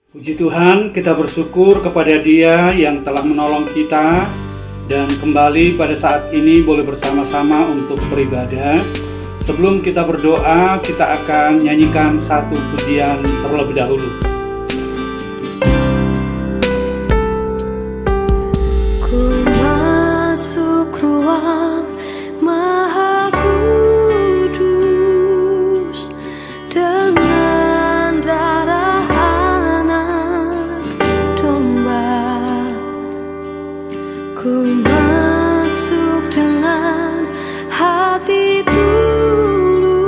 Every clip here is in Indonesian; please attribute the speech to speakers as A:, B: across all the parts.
A: Puji Tuhan, kita bersyukur kepada Dia yang telah menolong kita dan kembali pada saat ini boleh bersama-sama untuk beribadah. Sebelum kita berdoa, kita akan nyanyikan satu pujian terlebih dahulu.
B: Ku masuk ruang Maha Kudus dengan darah anak domba. Ku masuk dengan hati tulus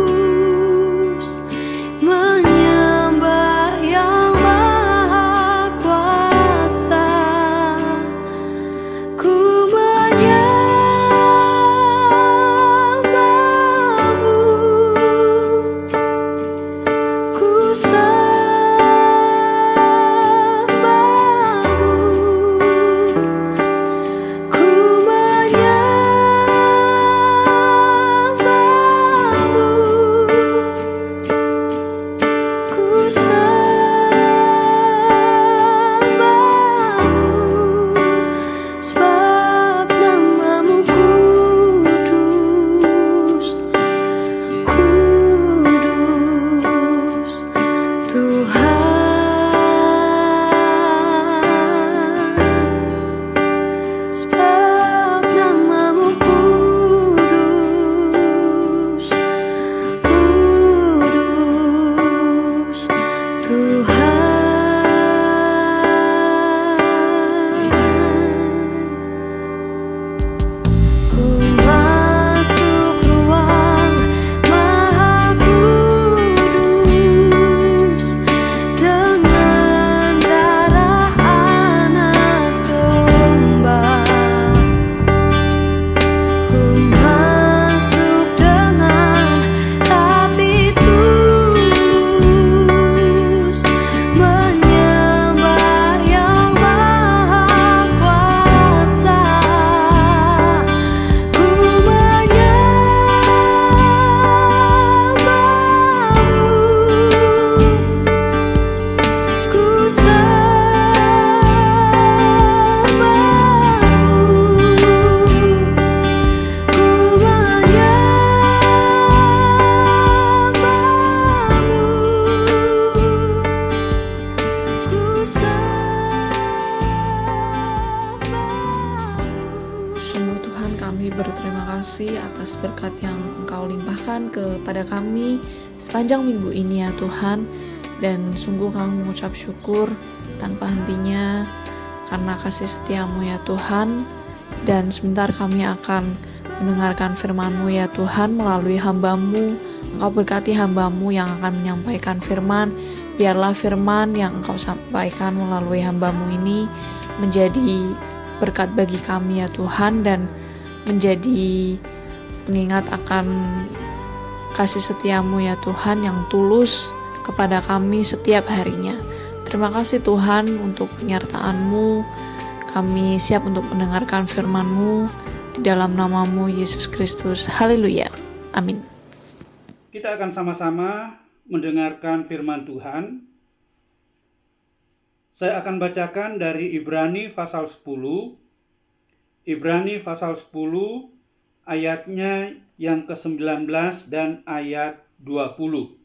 B: menyembah Yang Maha Kuasa. Ku menyembah-Mu, ku sembah-Mu, ku menyembah-Mu, ku sembah-Mu, sebab nama-Mu kudus, kudus Tuhan. Sebab nama-Mu kudus, kudus Tuhan. Ku masuk ruang Maha Kudus dengan darah anak domba. Ku masuk dengan hati tulus menyembah Yang Maha Kuasa. Ku menyembah-Mu, ku sembah-Mu, ku menyembah-Mu, ku sembah-Mu.
C: Sungguh Tuhan, kami berterima kasih atas berkat yang Engkau limpahkan kepada kami sepanjang minggu ini ya Tuhan. Dan sungguh kami mengucap syukur tanpa hentinya karena kasih setia-Mu ya Tuhan. Dan sebentar kami akan mendengarkan firman-Mu ya Tuhan melalui hamba-Mu. Engkau berkati hamba-Mu yang akan menyampaikan firman. Biarlah firman yang Engkau sampaikan melalui hamba-Mu ini menjadi berkat bagi kami ya Tuhan, dan menjadi pengingat akan kasih setia-Mu ya Tuhan yang tulus kepada kami setiap harinya. Terima kasih Tuhan untuk penyertaan-Mu. Kami siap untuk mendengarkan firman-Mu di dalam nama-Mu Yesus Kristus. Haleluya. Amin.
A: Kita akan sama-sama mendengarkan firman Tuhan. Saya akan bacakan dari Ibrani pasal 10. Ibrani pasal 10 ayatnya yang ke-19 dan ayat 20.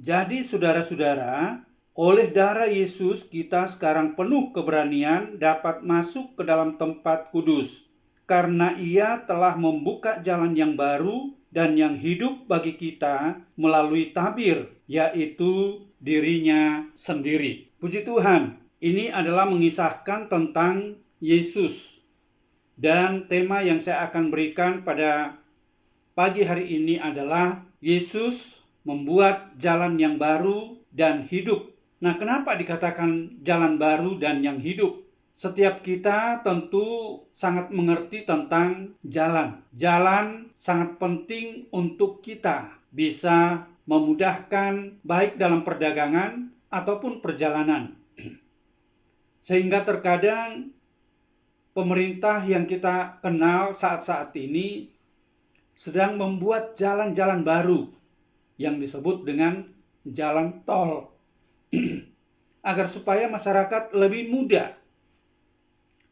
A: Jadi saudara-saudara, oleh darah Yesus kita sekarang penuh keberanian dapat masuk ke dalam tempat kudus, karena Ia telah membuka jalan yang baru dan yang hidup bagi kita melalui tabir, yaitu dirinya sendiri. Puji Tuhan, ini adalah mengisahkan tentang Yesus. Dan tema yang saya akan berikan pada pagi hari ini adalah Yesus membuat jalan yang baru dan hidup. Nah, kenapa dikatakan jalan baru dan yang hidup? Setiap kita tentu sangat mengerti tentang jalan. Jalan sangat penting untuk kita bisa memudahkan baik dalam perdagangan ataupun perjalanan. Sehingga terkadang pemerintah yang kita kenal saat-saat ini sedang membuat jalan-jalan baru yang disebut dengan jalan tol. agar supaya masyarakat lebih mudah,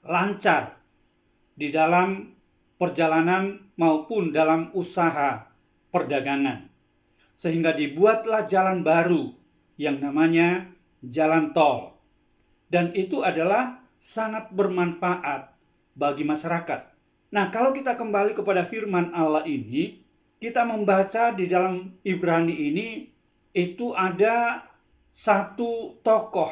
A: lancar di dalam perjalanan maupun dalam usaha perdagangan. Sehingga dibuatlah jalan baru yang namanya jalan tol. Dan itu adalah sangat bermanfaat bagi masyarakat. Nah, kalau kita kembali kepada firman Allah ini, kita membaca di dalam Ibrani ini, itu ada satu tokoh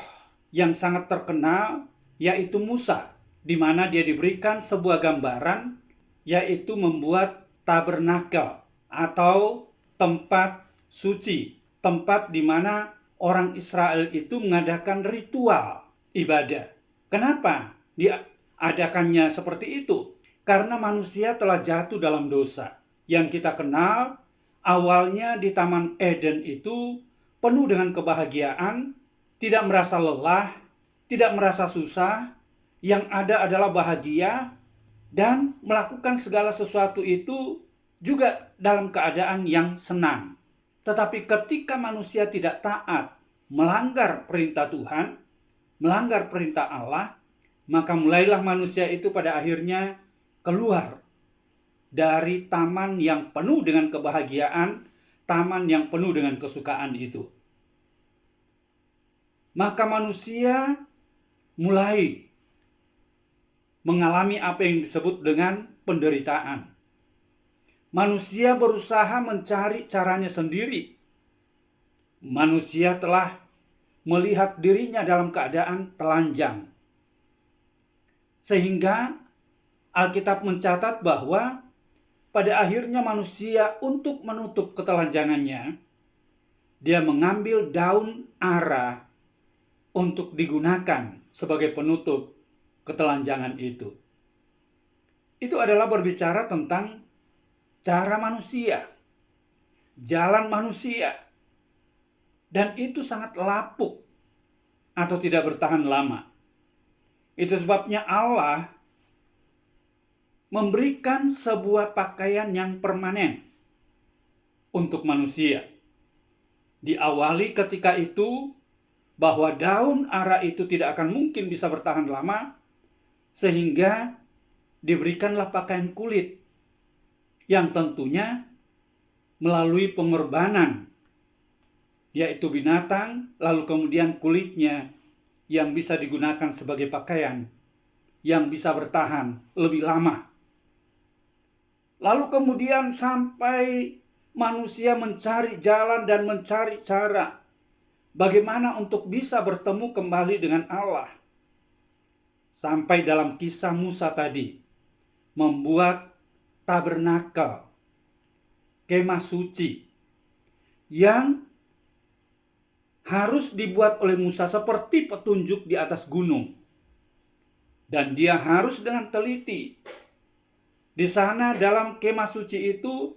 A: yang sangat terkenal, yaitu Musa, di mana dia diberikan sebuah gambaran, yaitu membuat tabernakel atau tempat suci, tempat di mana orang Israel itu mengadakan ritual ibadah. Kenapa diadakannya seperti itu? Karena manusia telah jatuh dalam dosa. Yang kita kenal, awalnya di Taman Eden itu penuh dengan kebahagiaan, tidak merasa lelah, tidak merasa susah, yang ada adalah bahagia, dan melakukan segala sesuatu itu juga dalam keadaan yang senang. Tetapi ketika manusia tidak taat, melanggar perintah Tuhan, melanggar perintah Allah, maka mulailah manusia itu pada akhirnya keluar dari taman yang penuh dengan kebahagiaan, taman yang penuh dengan kesukaan itu. Maka manusia mulai mengalami apa yang disebut dengan penderitaan. Manusia berusaha mencari caranya sendiri. Manusia telah melihat dirinya dalam keadaan telanjang. Sehingga Alkitab mencatat bahwa pada akhirnya manusia untuk menutup ketelanjangannya, dia mengambil daun ara untuk digunakan sebagai penutup ketelanjangan itu. Itu adalah berbicara tentang cara manusia, jalan manusia. Dan itu sangat lapuk atau tidak bertahan lama. Itu sebabnya Allah memberikan sebuah pakaian yang permanen untuk manusia. Diawali ketika itu bahwa daun ara itu tidak akan mungkin bisa bertahan lama, sehingga diberikanlah pakaian kulit yang tentunya melalui pengorbanan, yaitu binatang, lalu kemudian kulitnya yang bisa digunakan sebagai pakaian yang bisa bertahan lebih lama. Lalu kemudian sampai manusia mencari jalan dan mencari cara bagaimana untuk bisa bertemu kembali dengan Allah. Sampai dalam kisah Musa tadi, membuat tabernakel, kemah suci, yang harus dibuat oleh Musa seperti petunjuk di atas gunung. Dan dia harus dengan teliti. Di sana dalam kemah suci itu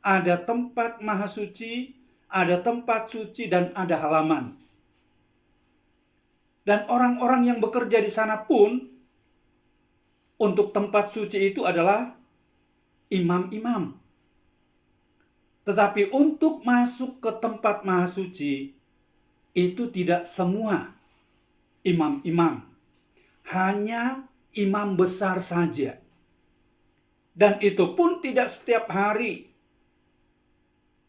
A: ada tempat maha suci, ada tempat suci, dan ada halaman. Dan orang-orang yang bekerja di sana pun untuk tempat suci itu adalah imam-imam. Tetapi untuk masuk ke tempat maha suci itu tidak semua imam-imam, hanya imam besar saja. Dan itu pun tidak setiap hari.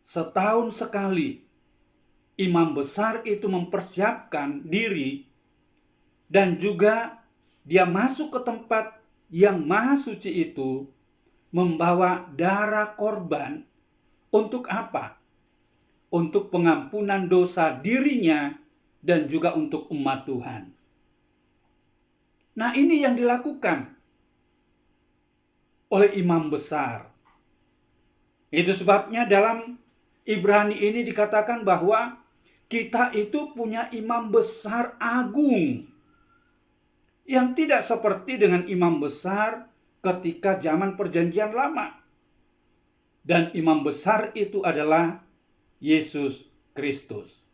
A: Setahun sekali imam besar itu mempersiapkan diri dan juga dia masuk ke tempat yang maha suci itu membawa darah korban. Untuk apa? Untuk pengampunan dosa dirinya dan juga untuk umat Tuhan. Nah, ini yang dilakukan oleh imam besar. Itu sebabnya dalam Ibrani ini dikatakan bahwa kita itu punya imam besar agung, yang tidak seperti dengan imam besar ketika zaman perjanjian lama. Dan imam besar itu adalah Yesus Kristus.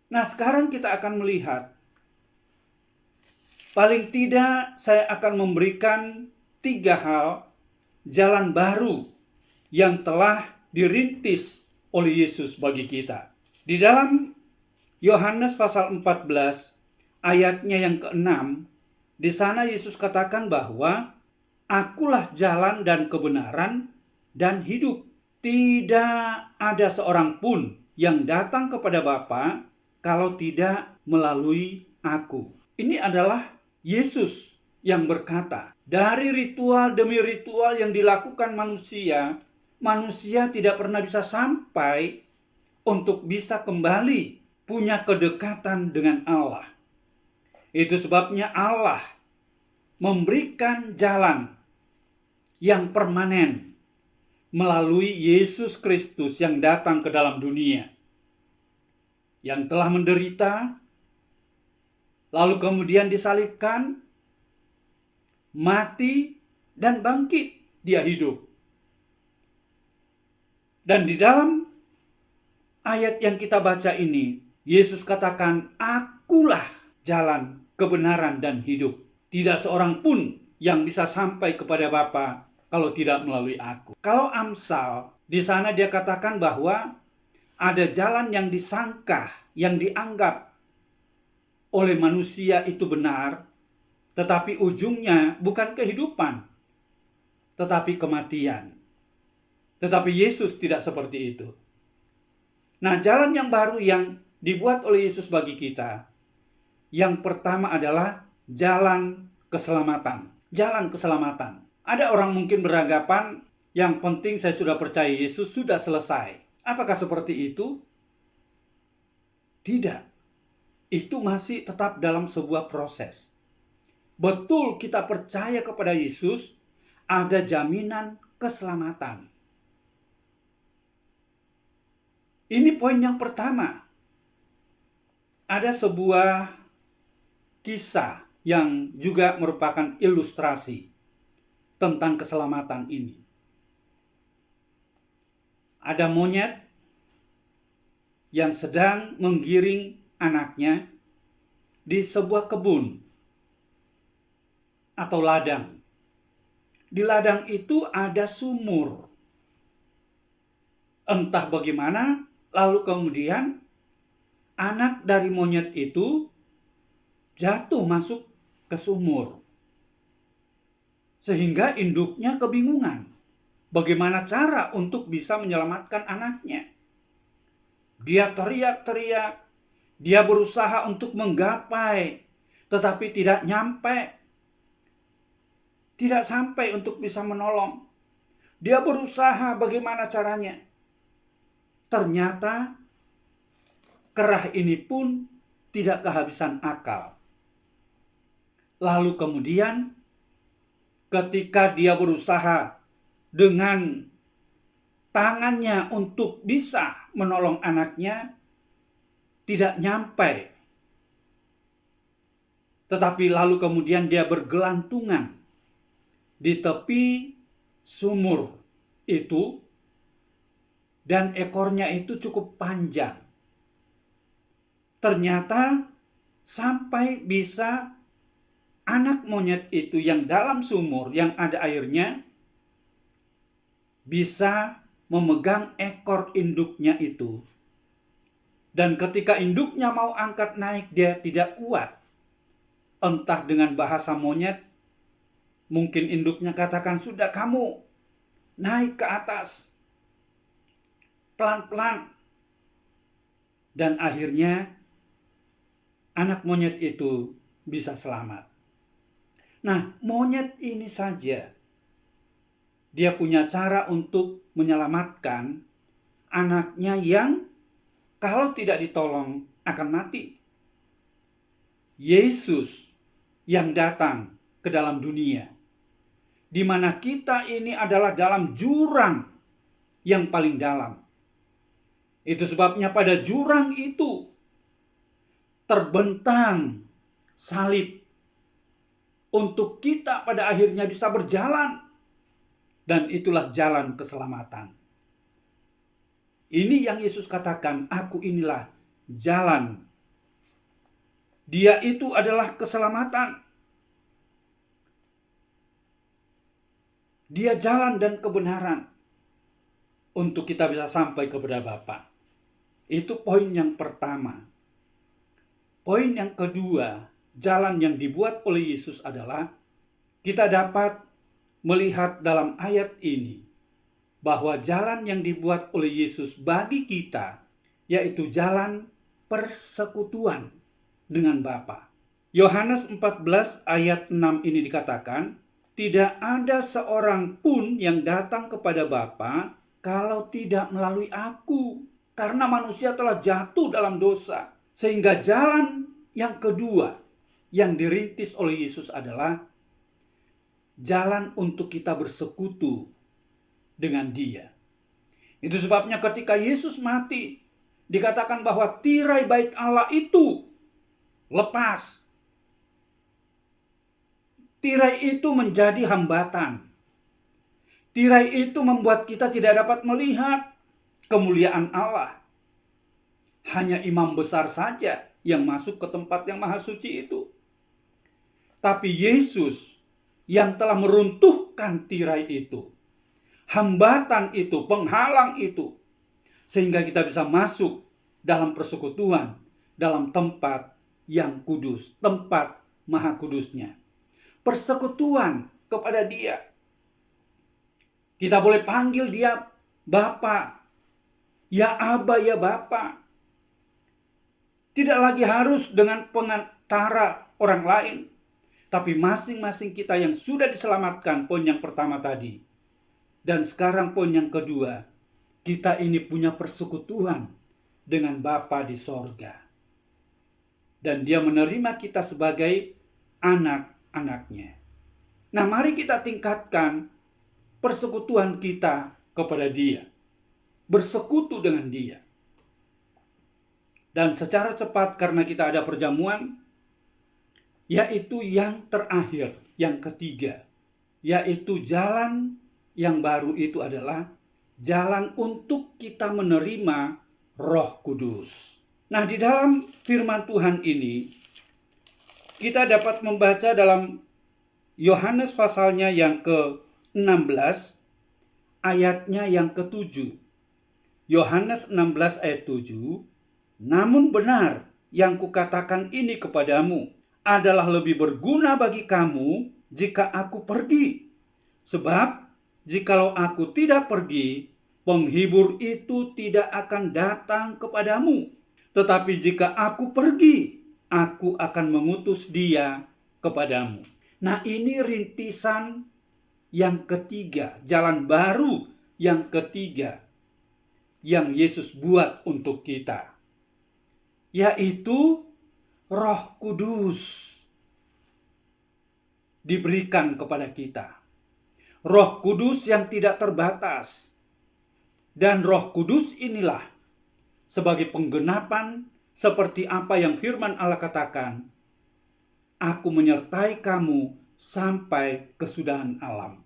A: Nah, sekarang kita akan melihat, paling tidak saya akan memberikan 3 hal jalan baru yang telah dirintis oleh Yesus bagi kita. Di dalam Yohanes pasal 14 ayatnya yang ke-6, di sana Yesus katakan bahwa akulah jalan dan kebenaran dan hidup. Tidak ada seorang pun yang datang kepada Bapa kalau tidak melalui aku. Ini adalah Yesus yang berkata, dari ritual demi ritual yang dilakukan manusia, manusia tidak pernah bisa sampai untuk bisa kembali punya kedekatan dengan Allah. Itu sebabnya Allah memberikan jalan yang permanen melalui Yesus Kristus yang datang ke dalam dunia, yang telah menderita, lalu kemudian disalibkan, mati, dan bangkit. Dia hidup. Dan di dalam ayat yang kita baca ini, Yesus katakan, akulah jalan, kebenaran, dan hidup. Tidak seorang pun yang bisa sampai kepada Bapa kalau tidak melalui aku. Kalau Amsal, di sana dia katakan bahwa ada jalan yang disangka, yang dianggap oleh manusia itu benar, tetapi ujungnya bukan kehidupan, tetapi kematian. Tetapi Yesus tidak seperti itu. Nah, jalan yang baru yang dibuat oleh Yesus bagi kita, yang pertama adalah jalan keselamatan. Jalan keselamatan. Ada orang mungkin beranggapan, yang penting saya sudah percaya Yesus, sudah selesai. Apakah seperti itu? Tidak. Itu masih tetap dalam sebuah proses. Betul kita percaya kepada Yesus, ada jaminan keselamatan. Ini poin yang pertama. Ada sebuah kisah yang juga merupakan ilustrasi tentang keselamatan ini. Ada monyet yang sedang menggiring anaknya di sebuah kebun atau ladang. Di ladang itu ada sumur. Entah bagaimana, lalu kemudian anak dari monyet itu jatuh masuk ke sumur. Sehingga induknya kebingungan. Bagaimana cara untuk bisa menyelamatkan anaknya? Dia teriak-teriak. Dia berusaha untuk menggapai, tetapi tidak nyampe. Tidak sampai untuk bisa menolong. Dia berusaha bagaimana caranya. Ternyata kerah ini pun tidak kehabisan akal. Lalu kemudian ketika dia berusaha dengan tangannya untuk bisa menolong anaknya, tidak nyampe. Tetapi lalu kemudian dia bergelantungan di tepi sumur itu, dan ekornya itu cukup panjang. Ternyata sampai bisa anak monyet itu yang dalam sumur yang ada airnya bisa memegang ekor induknya itu. Dan ketika induknya mau angkat naik, dia tidak kuat. Entah dengan bahasa monyet, mungkin induknya katakan, sudah kamu naik ke atas. Pelan-pelan. Dan akhirnya anak monyet itu bisa selamat. Nah, monyet ini saja, dia punya cara untuk menyelamatkan anaknya yang kalau tidak ditolong akan mati. Yesus yang datang ke dalam dunia, di mana kita ini adalah dalam jurang yang paling dalam. Itu sebabnya pada jurang itu terbentang salib untuk kita pada akhirnya bisa berjalan. Dan itulah jalan keselamatan. Ini yang Yesus katakan, aku inilah jalan. Dia itu adalah keselamatan. Dia jalan dan kebenaran untuk kita bisa sampai kepada Bapa. Itu poin yang pertama. Poin yang kedua, jalan yang dibuat oleh Yesus adalah kita dapat melihat dalam ayat ini bahwa jalan yang dibuat oleh Yesus bagi kita yaitu jalan persekutuan dengan Bapa. Yohanes 14 ayat 6 ini dikatakan, tidak ada seorang pun yang datang kepada Bapa kalau tidak melalui aku. Karena manusia telah jatuh dalam dosa. Sehingga jalan yang kedua yang dirintis oleh Yesus adalah jalan untuk kita bersekutu dengan Dia. Itu sebabnya ketika Yesus mati, dikatakan bahwa tirai bait Allah itu lepas. Tirai itu menjadi hambatan. Tirai itu membuat kita tidak dapat melihat kemuliaan Allah. Hanya imam besar saja yang masuk ke tempat yang maha suci itu. Tapi Yesus yang telah meruntuhkan tirai itu, hambatan itu, penghalang itu, sehingga kita bisa masuk dalam persekutuan, dalam tempat yang kudus, tempat maha kudusnya. Persekutuan kepada Dia. Kita boleh panggil Dia Bapa. Ya Aba, ya Bapa. Tidak lagi harus dengan pengantara orang lain. Tapi masing-masing kita yang sudah diselamatkan, poin yang pertama tadi. Dan sekarang poin yang kedua. Kita ini punya persekutuan dengan Bapa di sorga. Dan Dia menerima kita sebagai anak-anaknya. Nah, mari kita tingkatkan persekutuan kita kepada Dia. Bersekutu dengan Dia. Dan secara cepat karena kita ada perjamuan, yaitu yang terakhir, yang ketiga, yaitu jalan yang baru itu adalah jalan untuk kita menerima Roh Kudus. Nah, di dalam firman Tuhan ini, kita dapat membaca dalam Yohanes pasalnya yang ke-16, ayatnya yang ke-7. Yohanes 16 ayat 7, namun benar yang kukatakan ini kepadamu adalah lebih berguna bagi kamu jika aku pergi. Sebab jikalau aku tidak pergi, penghibur itu tidak akan datang kepadamu. Tetapi jika aku pergi, aku akan mengutus Dia kepadamu. Nah, ini rintisan yang ketiga, jalan baru yang ketiga yang Yesus buat untuk kita, yaitu Roh Kudus diberikan kepada kita. Roh Kudus yang tidak terbatas. Dan Roh Kudus inilah sebagai penggenapan seperti apa yang firman Allah katakan, aku menyertai kamu sampai kesudahan alam.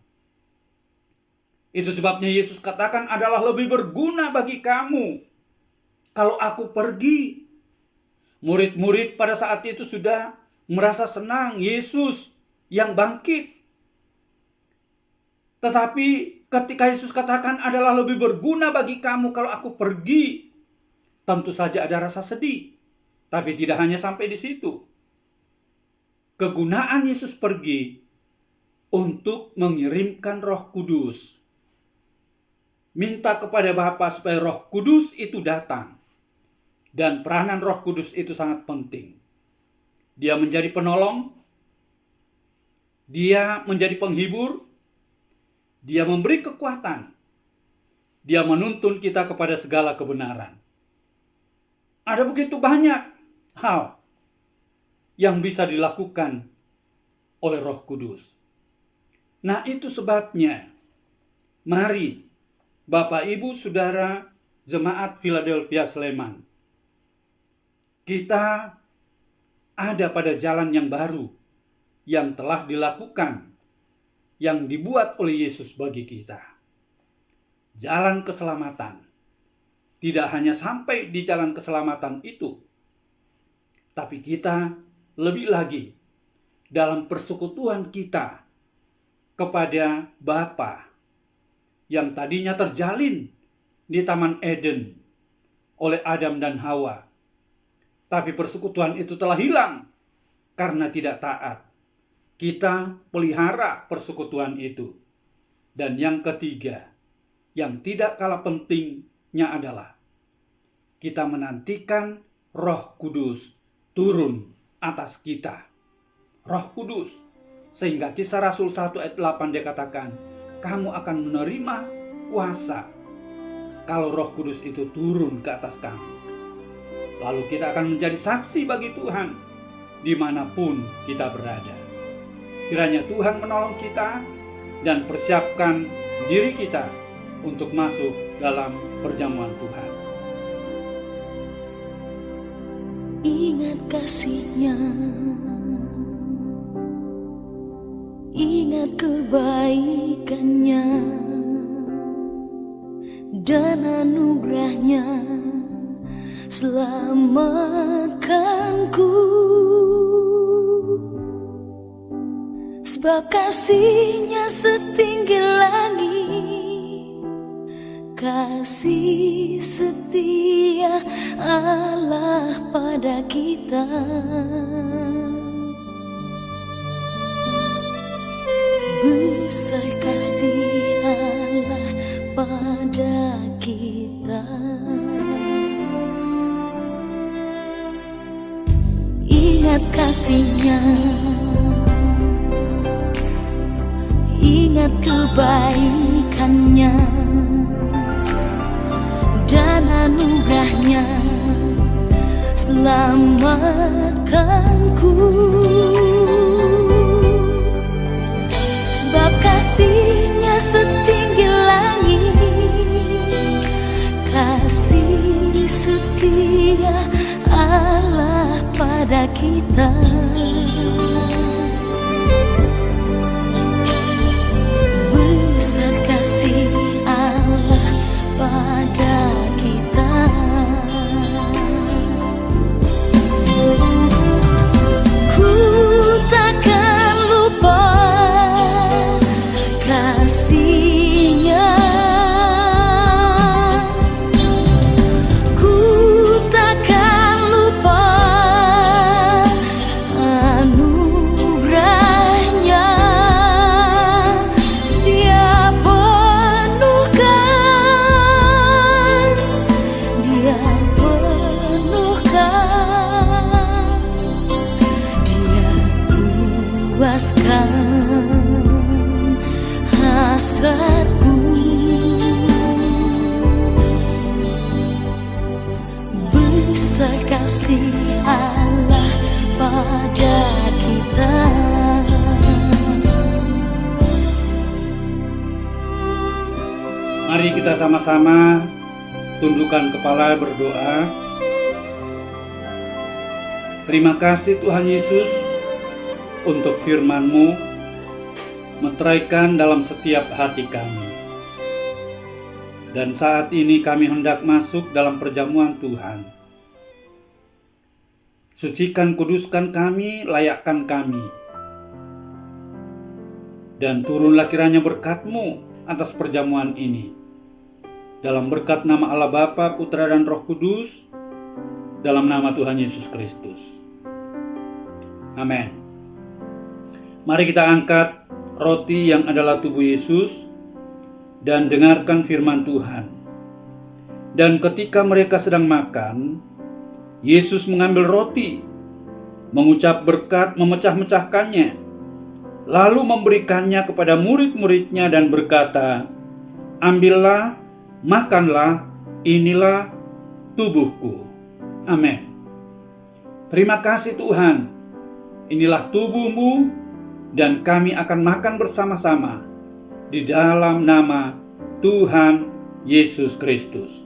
A: Itu sebabnya Yesus katakan adalah lebih berguna bagi kamu kalau aku pergi. Murid-murid pada saat itu sudah merasa senang Yesus yang bangkit. Tetapi ketika Yesus katakan adalah lebih berguna bagi kamu kalau aku pergi, tentu saja ada rasa sedih. Tapi tidak hanya sampai di situ. Kegunaan Yesus pergi untuk mengirimkan Roh Kudus. Minta kepada Bapa supaya Roh Kudus itu datang. Dan peranan Roh Kudus itu sangat penting. Dia menjadi penolong. Dia menjadi penghibur. Dia memberi kekuatan. Dia menuntun kita kepada segala kebenaran. Ada begitu banyak hal yang bisa dilakukan oleh Roh Kudus. Nah, itu sebabnya mari Bapak, Ibu, Saudara, Jemaat Philadelphia Sleman, kita ada pada jalan yang baru yang telah dilakukan, yang dibuat oleh Yesus bagi kita. Jalan keselamatan. Tidak hanya sampai di jalan keselamatan itu, tapi kita lebih lagi dalam persekutuan kita kepada Bapa yang tadinya terjalin di Taman Eden oleh Adam dan Hawa. tapi persekutuan itu telah hilang karena tidak taat. Kita pelihara persekutuan itu. Dan yang ketiga, yang tidak kalah pentingnya adalah kita menantikan Roh Kudus turun atas kita. Roh Kudus, sehingga Kisah Rasul 1 ayat 8 dikatakan, kamu akan menerima kuasa kalau Roh Kudus itu turun ke atas kamu. Lalu kita akan menjadi saksi bagi Tuhan dimanapun kita berada. Kiranya Tuhan menolong kita dan persiapkan diri kita untuk masuk dalam perjamuan Tuhan.
B: Ingat kasih-Nya, ingat kebaikan-Nya dan anugerah-Nya, selamatkanku. Sebab kasih-Nya setinggi langit, kasih setia Allah pada kita. Besar kasih Allah pada kita. Ingat kasih-Nya, ingat kebaikan-Nya dan anugerah-Nya, selamatkanku. Sebab kasih-Nya setinggi langit, kasih setia Allah pada kita. Besar kasih Allah pada kita. Ku takkan lupa kasih-Nya, ku takkan lupa anugerah-Nya. Dia penuhkan, Dia penuhkan, Dia puaskan hasratku. Besar kasih Allah pada kita.
A: Mari kita sama-sama tundukkan kepala berdoa. Terima kasih Tuhan Yesus untuk firman-Mu meteraikan dalam setiap hati kami. Dan saat ini kami hendak masuk dalam perjamuan Tuhan. Sucikan, kuduskan kami, layakkan kami. Dan turunlah kiranya berkat-Mu atas perjamuan ini. Dalam berkat nama Allah Bapa, Putra dan Roh Kudus, dalam nama Tuhan Yesus Kristus. Amin. Mari kita angkat roti yang adalah tubuh Yesus dan dengarkan firman Tuhan. Dan ketika mereka sedang makan, Yesus mengambil roti, mengucap berkat, memecah-mecahkannya, lalu memberikannya kepada murid-muridnya dan berkata, ambillah, makanlah, inilah tubuhku. Amin. Terima kasih Tuhan. Inilah tubuh-Mu dan kami akan makan bersama-sama di dalam nama Tuhan Yesus Kristus.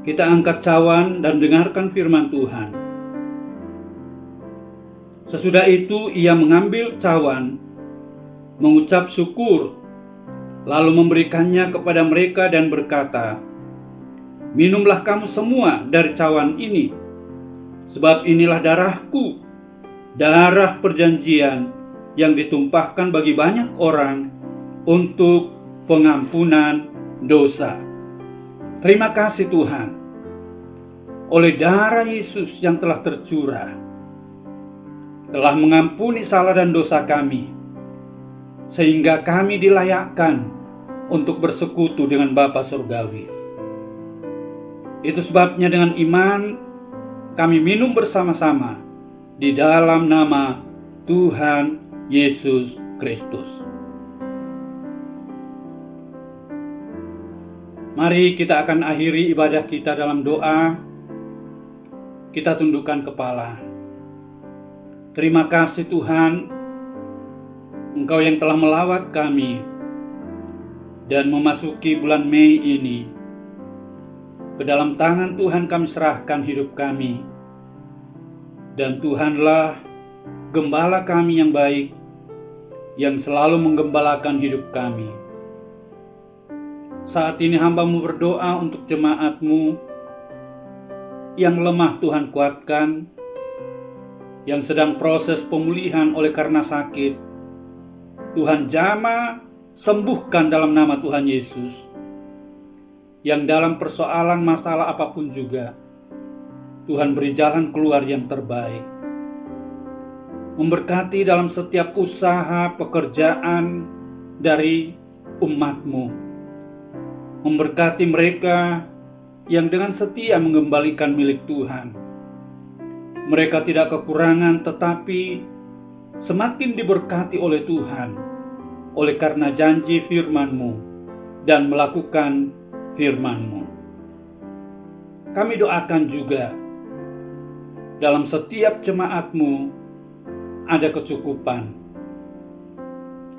A: Kita angkat cawan dan dengarkan firman Tuhan. Sesudah itu ia mengambil cawan, mengucap syukur, lalu memberikannya kepada mereka dan berkata, minumlah kamu semua dari cawan ini, sebab inilah darahku, darah perjanjian yang ditumpahkan bagi banyak orang untuk pengampunan dosa. Terima kasih Tuhan, oleh darah Yesus yang telah tercurah, telah mengampuni salah dan dosa kami, sehingga kami dilayakkan untuk bersekutu dengan Bapa Surgawi. Itu sebabnya dengan iman kami minum bersama-sama di dalam nama Tuhan Yesus Kristus. Mari kita akan akhiri ibadah kita dalam doa. Kita tundukkan kepala. Terima kasih Tuhan, Engkau yang telah melawat kami dan memasuki bulan Mei ini. Ke dalam tangan Tuhan kami serahkan hidup kami. Dan Tuhanlah gembala kami yang baik, yang selalu menggembalakan hidup kami. Saat ini hamba-Mu berdoa untuk jemaat-Mu yang lemah, Tuhan kuatkan, yang sedang proses pemulihan oleh karena sakit, Tuhan jamah sembuhkan dalam nama Tuhan Yesus. Yang dalam persoalan masalah apapun juga, Tuhan beri jalan keluar yang terbaik. Memberkati dalam setiap usaha pekerjaan dari umat-Mu. Memberkati mereka yang dengan setia mengembalikan milik Tuhan. Mereka tidak kekurangan, tetapi semakin diberkati oleh Tuhan, oleh karena janji firman-Mu dan melakukan firman-Mu. Kami doakan juga dalam setiap jemaat-Mu ada kecukupan,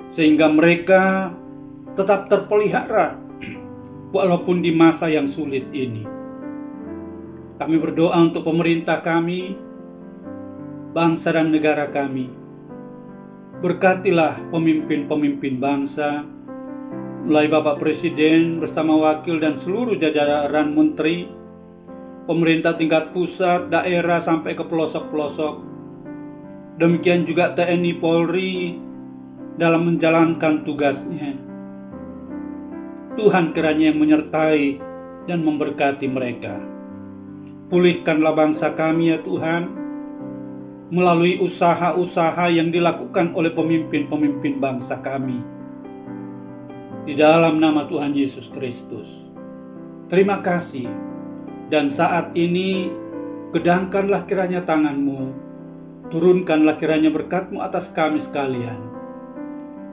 A: sehingga mereka tetap terpelihara walaupun di masa yang sulit ini. Kami berdoa untuk pemerintah kami, bangsa dan negara kami. Berkatilah pemimpin-pemimpin bangsa, mulai Bapak Presiden bersama wakil dan seluruh jajaran menteri, pemerintah tingkat pusat, daerah sampai ke pelosok-pelosok. Demikian juga TNI Polri dalam menjalankan tugasnya. Tuhan kiranya yang menyertai dan memberkati mereka. Pulihkanlah bangsa kami ya Tuhan, melalui usaha-usaha yang dilakukan oleh pemimpin-pemimpin bangsa kami. Di dalam nama Tuhan Yesus Kristus. Terima kasih. Dan saat ini, gedangkanlah kiranya tangan-Mu, turunkanlah kiranya berkat-Mu atas kami sekalian.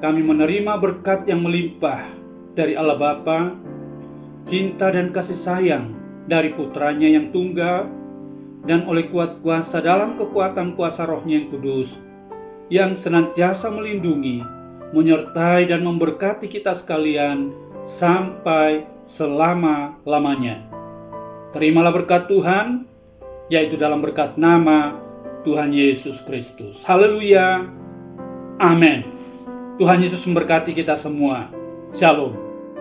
A: Kami menerima berkat yang melimpah dari Allah Bapa, cinta dan kasih sayang dari putranya yang tunggal, dan oleh kuat kuasa dalam kekuatan kuasa Roh-Nya yang kudus, yang senantiasa melindungi, menyertai dan memberkati kita sekalian sampai selama-lamanya. Terimalah berkat Tuhan, yaitu dalam berkat nama Tuhan Yesus Kristus. Haleluya. Amin. Tuhan Yesus memberkati kita semua. Shalom.